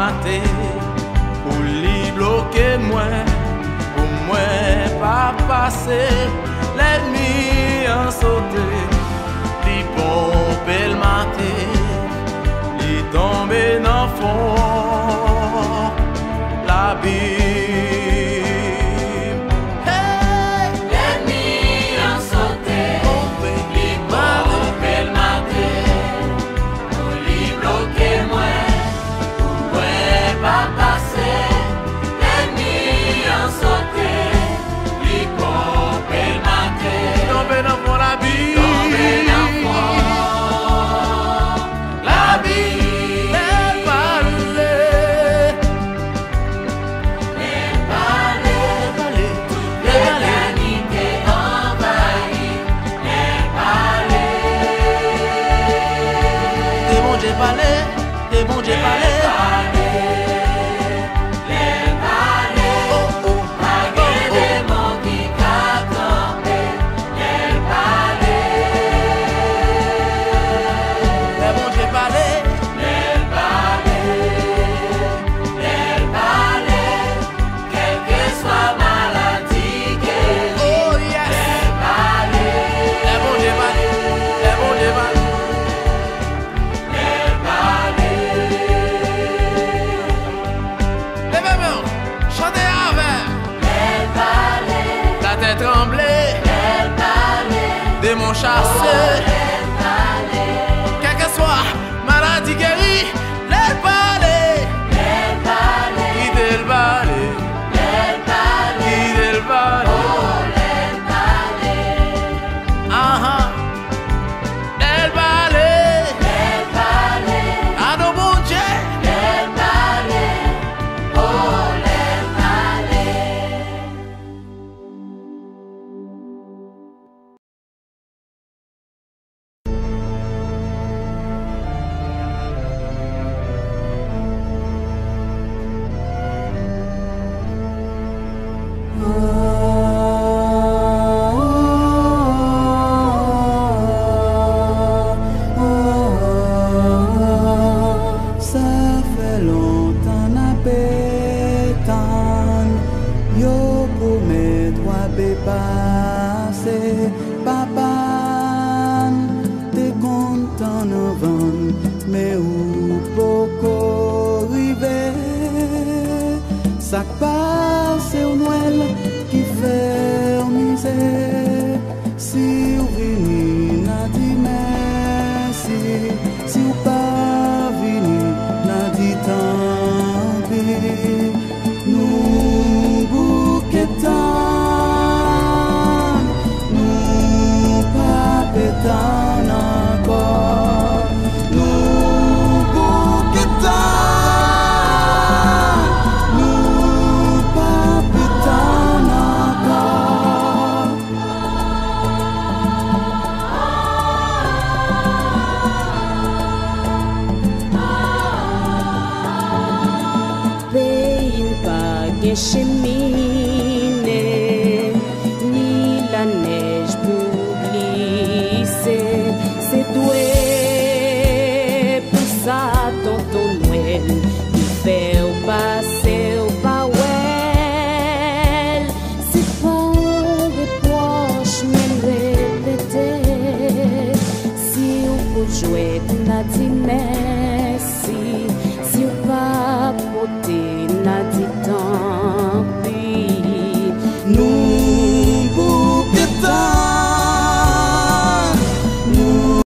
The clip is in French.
matin, pour lui bloquer moi, pour moi pas passer, l'ennemi en sauté, lui pomper le matin, lui tomber dans le fond, l'abîme. Des bons Dieu parler. Démon chassé, quel que soit maladie guérie, les balais, quittez le balai, quittez le balai, les balais, à nos bons dieux. Papa, t'es content avant, mais où beaucoup arriver, ça passe au Noël qui fait misère. Si vous venez, n'a dit merci, si vous pas venez, n'a dit tant pis, nous bouquetons. Pétan encore, nous bouquetons, nous pas pétan encore. Pays pas de cheminée, ni la neige pour c'est doué pour ça tonton Noël qui fait au passer au pawel. C'est pas des poches même répéter. Si on peut jouer n'a dit merci, si on va porter n'a dit tant.